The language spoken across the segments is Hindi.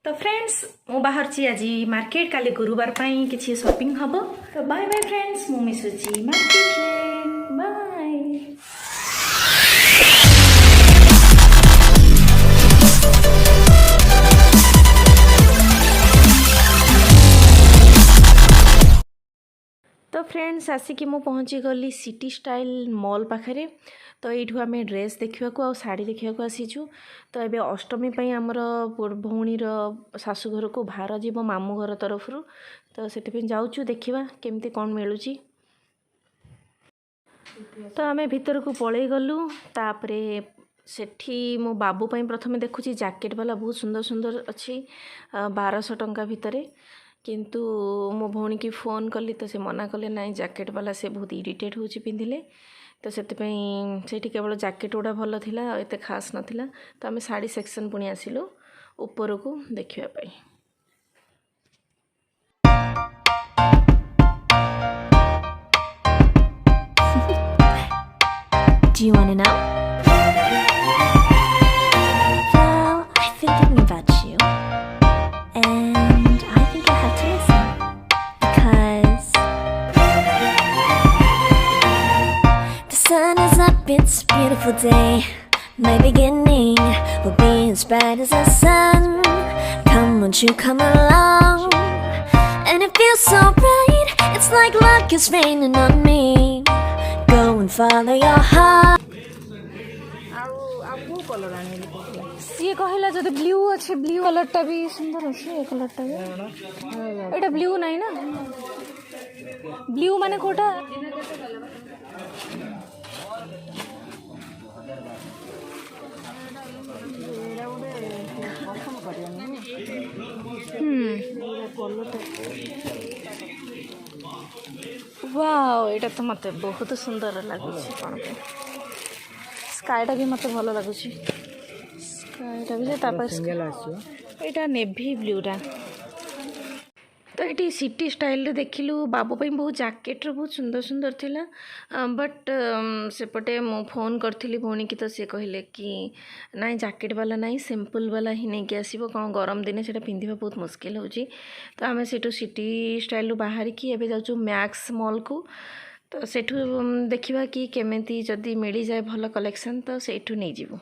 तो फ्रेंड्स मु बाहर आज मार्केट काली गुरुवार पाई किसी शॉपिंग हम तो बाय बाय फ्रेंड्स मु मिसुची मार्केट रे बाय। तो फ्रेंड्स आसिकी मु पहुँची गली सिटी स्टाइल मॉल पाखे तो यू आम ड्रेस देखा शाढ़ी देखा आसीचु। तो ये अष्टमी आमर भौणीर शाशुघर को भार जीव मामू घर तरफ तो से जाऊँ देखा केमती कौन मिलूँ। तो आम भीतर को पलि गलु तापरे सेठी मो बाबू प्रथम देखुची जैकेट वाला बहुत सुंदर सुंदर अच्छी 1200 टंका भितर किंतु मो भौणी की फोन कली तो से मना कले ना जैकेट वाला से बहुत इरिटेट हो पिंधिले तो से केवल जैकेट गुड़ा भल थिला एते खास नथिला। तो आम साड़ी सेक्शन पुणी आसिलु ऊपर को देखिया पाई। Do you want to know? Well, I've been thinking about you, and I think I have to listen because the sun is up, it's a beautiful day. My beginning will be as bright as the sun. Come, won't you come along? And it feels so bright, it's like luck is raining on me. Go and follow your heart. सी कहला जब ब्लू अच्छे ब्लू कलरटा भी सुंदर अच्छे ये कलरटा भी एटा ब्लू नहीं ना ब्लू माने कोटा वाओ एटा तो मते बहुत सुंदर लागुछि कोन पे स्काईटा भी मते भलो लागुछि स्काईटा भी तापर सिंगल आछो एटा नेवी ब्लूटा। तो ये सिटी स्टाइल रे देखिलु बाबू पे बहुत जैकेट बहुत सुंदर सुंदर थिला बट सेपटे मु फोन करथिली भौणी की तो से कहले कि नाई जैकेट वाला नाई सिंपल वाला ही नहीं कि आसीबो कौन गरम दिने सेटा पिंधिबा बहुत मुश्किल होची। तो आमे सेटू सिटी स्टाइल रू बाहर की एबे जाउचु मैक्स मॉल को तो सेठू देखिबा कि केमेती जदी मिली जाए भलो कलेक्शन तो सेठू नहीं जीवो।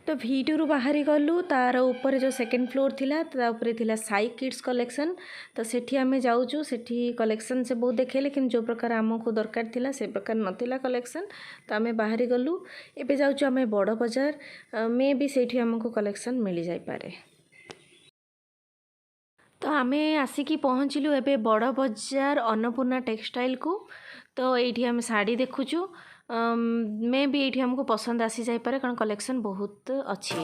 तो भिडियो बाहर गलु तार ऊपर जो सेकेंड फ्लोर थिला ता ऊपर थिला साई किड्स कलेक्शन तो सेठी आमे जाऊचु सेठी कलेक्शन से बहुत देखे लेकिन जो प्रकार आमको दरकार थिला से प्रकार नथिला कलेक्शन तो आमे बाहर गलु एबे जाऊचु आमे बड़ बाजार मे भी सेठी आमको कलेक्शन मिल जाई पारे। तो आमे आसिकी पहुँचलु एबे बड़ बाजार अन्नपूर्णा टेक्सटाइल को तो ये आम शाढ़ी देखुचु मे भी ये हमको पसंद आसी जाए पारे कारण कलेक्शन बहुत अच्छी।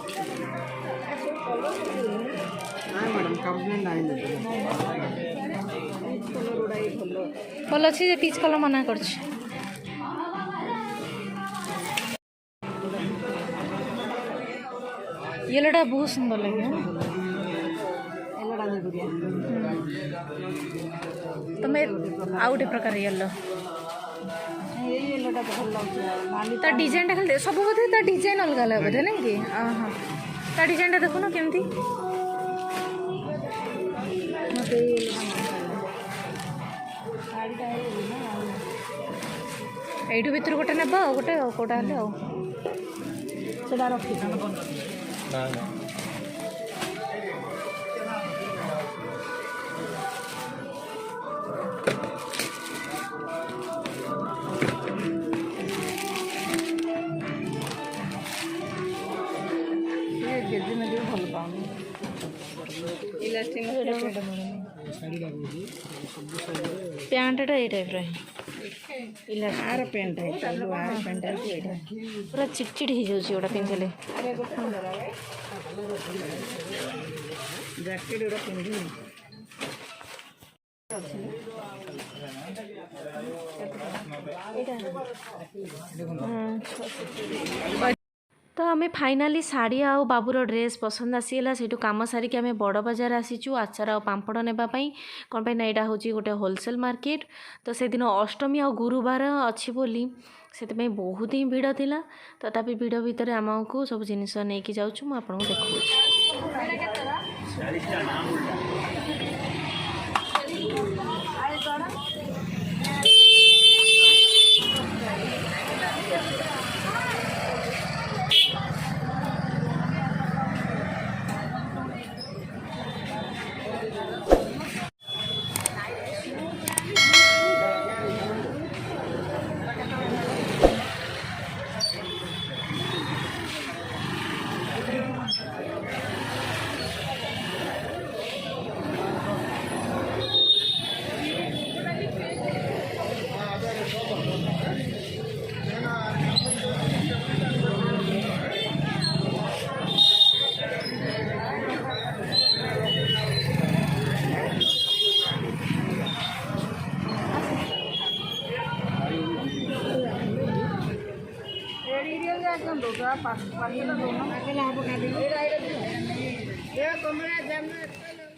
ଭଲ ଅଛି ଯେ ପିଚ୍ କଲର୍ ମନା କରୁଛି। येलोटा बहुत सुंदर लगे तुम्हें आउ गोटे प्रकार येलो ता डिजाइन खाली सब बोधे ता डिजाइन अलग अलग बोधे ना कि हाँ ता डिजाइन देखो ना केमती এইটু ভিতর গোটে নেব আর গোটে কোটা হলে আও সেটা রখি ଭଲ ପାଉନି ପ୍ୟାଣ୍ଟଟା ଏଇ ଟାଇପ୍ର ଆର ପ୍ୟାଣ୍ଟ ପୁରା ଚିଡ଼ଚିଡ଼ ହେଇଯାଉଛି ଗୋଟା ପିନ୍ଧିଲେ ଜ୍ୟାକେଟ୍ ଗୁଡ଼ା ପିନ୍ଧି तो आम फाइनाली शाढ़ी आ बाबूर ड्रेस पसंद आसीगला से कम सारिक आम बड़ बजार आसीचु आचार आ पांपड़ नेबाई कौन पे ना यहाँ हूँ गोटे होलसेल मार्केट तो से दिन अष्टमी आ गुरुवार अच्छी बोली से बहुत ही भिड़ थिला तथापि भिड़ भितर आमको सब जिनस नहीं कि जाऊँ आपको देखा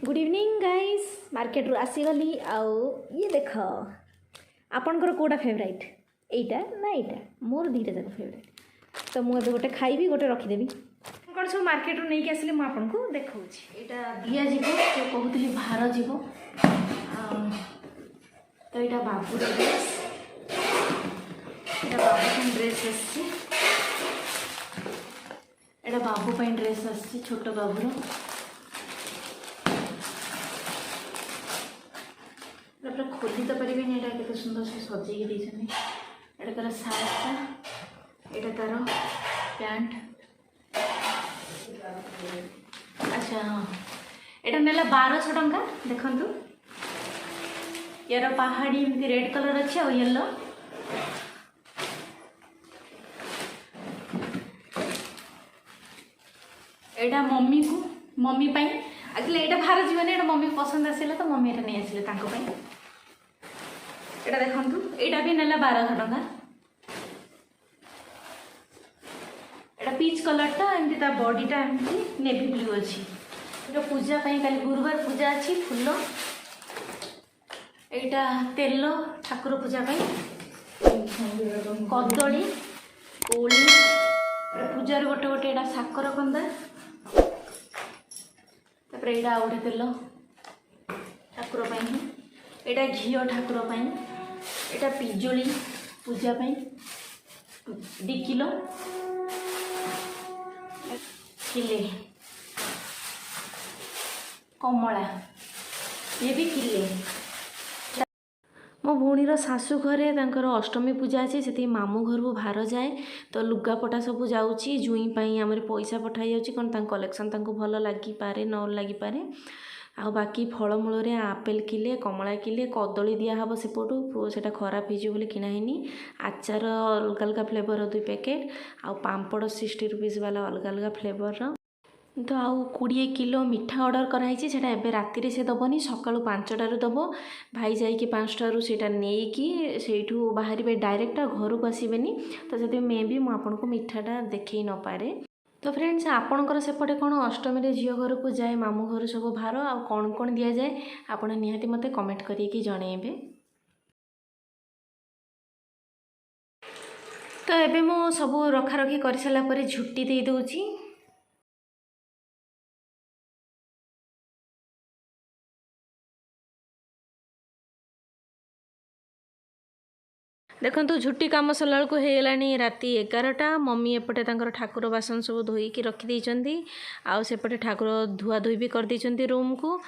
गुड इवनिंग गाइस मार्केट रू आसीगली आउ ये देख आपणकर कोटा फेवराइट एटा ना एटा मोर दीटा जाक फेवराइट तो मुझे गोटे खाइबी गोटे रखीदेवी कौन सब मार्केट रू नहीं आसिले मुझे आपको देखा यहाँ दिया जीव जो कहूली भार जीव तो यहाँ बाबू ड्रेस यहाँ बाबू ड्रेस आसी एटा बाबू पाई ड्रेस आसी छोट बाबूर पूरा खोली तो पारे यहाँ के सुंदर से सजेक देते एटा तार सार्टा एटा तार पैंट अच्छा हाँ यहाँ नेला 1200 टंका देखु यार पहाड़ी एमती रेड कलर अच्छे आ येलो एटा मम्मी को मम्मी पाई एक्चुअली एटा बाहर जीवन एटा मम्मी पसंद आसिला तो मम्मी एटा नहीं आसिले तांको पाई एटा देखंतु एटा भी नेला 1200 टंका एटा पीच कलर टा एमती ता बॉडी टा एमती नेवी ब्लू अछि एटा पूजा पाई काली गुरुवार पूजा अछि फुल्लो एटा तेलो ठाकुर पूजा पाई कदली कोली पूजार गोटे गोटे एटा साकर कंदा तापर एटा आ गोटे तेल ठाकुर पाई एटा घी ठाकुर पाई एटा पिजुली पूजा पाई 2 किलो किले कमला ये भी किले मो भौणीर शाशु घरे तांकर अष्टमी पूजा अच्छे से मामू घर को भार जाए तो लुगापटा सब जाऊँगी जुई पाई आमर पैसा पठाई जाऊँगी कौन कलेक्शन भल लगिपारे न लगिपारे आ बाकी फलमूल आपेल किले कमला किले कदली दिहब सेपटू से खराब हो किनानी आचार अलग अलग फ्लेवर 2 पैकेट आ पांपड़ 60 रुपीस वाला अलग अलग फ्लेवर तो आउ 20 किलो मिठा ऑर्डर कराई सेटा एबे राति रे से दबनी सकाळु 5टारू दब भाई जाइए 5टारू सेटा नेकी सेठू बाहर डायरेक्ट घर को आसबेनी तो से मे भी मुझे मिठाटा देखई न पारे। तो फ्रेंड्स आपणकर सेपटे कौन अष्टमी झील घर को जाए मामू घर सब भार आ कौन कौन दि जाए आपण निहाती मते कमेंट करिए जनइबे। तो एबे मु सब रखा रखी कर सारा पर झुट्टी दे दूची। देखो झुट्टी कम सरला को होगलानी राति 11टा मम्मी एपटे ठाकुर बासन सब धोईकी रखी आउ सेपटे ठाकुर धुआ धुई भी कर देइचंती रूम को।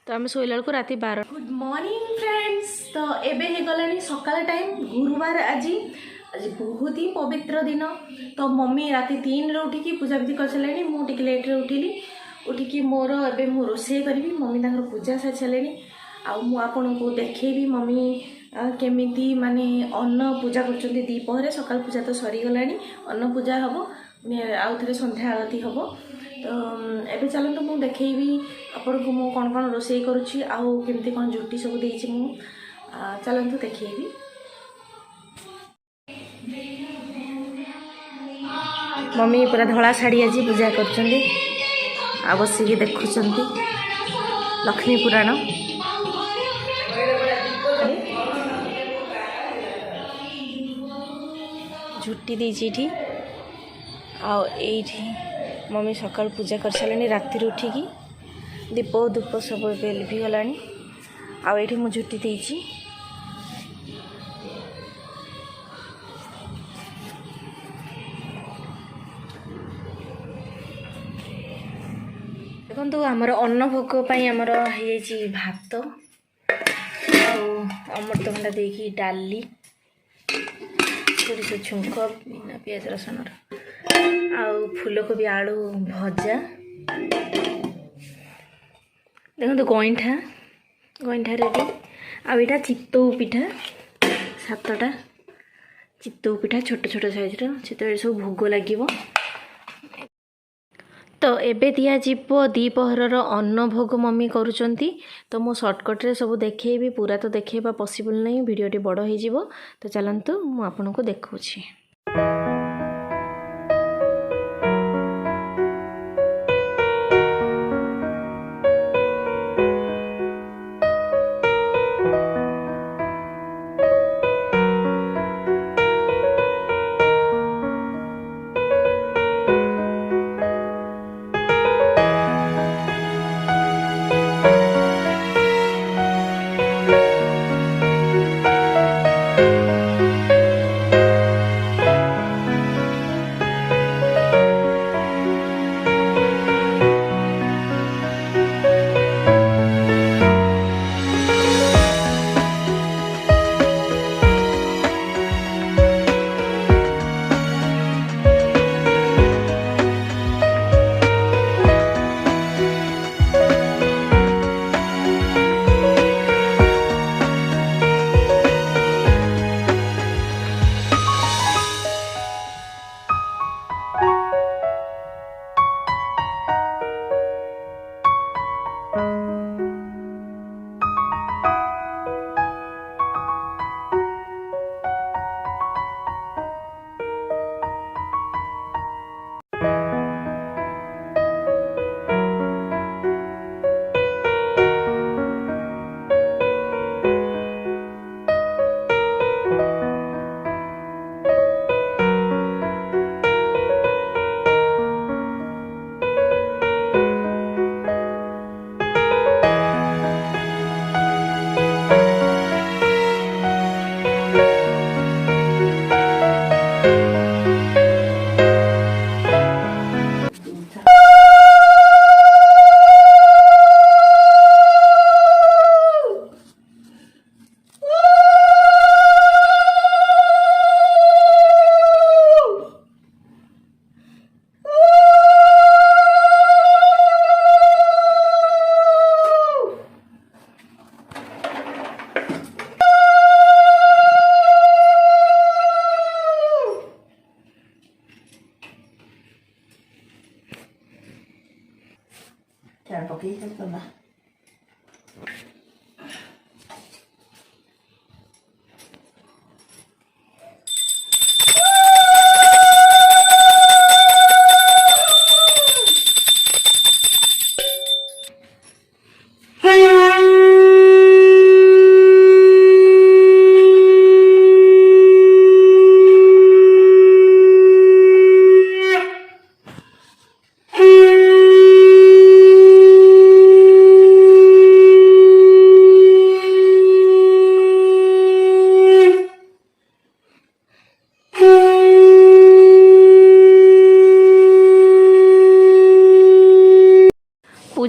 तो आम शोला को राति 12। Good morning friends. तो एबे हो गलानी सकाळ टाइम गुरुवार आज आज बहुत ही पवित्र दिन। तो मम्मी राति 3 रे उठिकी पूजा विधि कर सारे मुझे लेट रे उठिली उठिकी मोर एबे मु रोषे करी मम्मी तांकर पूजा सारी सारे आउ मु आपन को देखैबी मम्मी केमिति माने अन्न पूजा करछन्ती दीपहरे सकाल पूजा तो सरी गलानी अन्न पूजा हम आउ थे संध्या आरती हम। तो एबे चलते मुझे देखैबी आपन को मु कौन कौन रोषे करुच्ची आउ केमती कौन झुट्टी सब देइछि मु चलते देखैबी। मम्मी पूरा धला शाढ़ी आज पूजा करछन्ती आ बसिकी देखुछन्ती लक्ष्मी पुराण। झुट्टी देठी आठी मम्मी सकाल पूजा कर सारे राति उठिकी दीप धूप सब भी गला आठी मु झुट्टी देची। देखो आमर अन्न भोग आमर हो भात अमृतभंडा देकी डाली सोरिष छुंक बिना पियाज रसुन आउ फूलकोबी आलू भजा। देखो गईठा गईठा रेडी आईटा चितौ पिठा 7टा चितौ पिठा छोट छोट साइजर से सब भोग लगे। तो एबे दिया जीवो दीपहर अन्न भोग मम्मी करुचंती। तो मो शॉर्टकट रे सब देखैबी पूरा तो देखैबा पॉसिबल नहीं वीडियोटी बड़ हो जीवो। तो चलंतु मु आपनको देखौछि।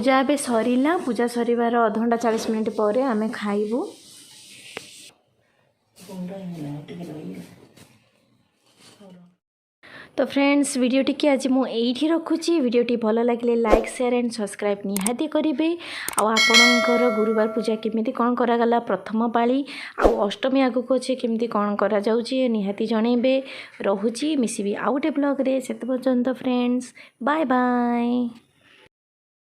पूजा ए सरीला पूजा सरीबार अध घंटा 40 मिनिट पर आम खाइबू। तो फ्रेंड्स वीडियोटी की आज मुझे रखुची। वीडियोटी भल लगे लाइक शेयर एंड सब्सक्राइब निहाती करेंगे। आपणकर गुरुवार पूजा केमी कौन करागला प्रथम पाली अष्टमी आगक अच्छे केमी कौन करा जाउची निहाती जनइबे। रोची मिसबी आउ गोटे ब्लॉग रे से पर्यंत फ्रेंड्स बाय बाय।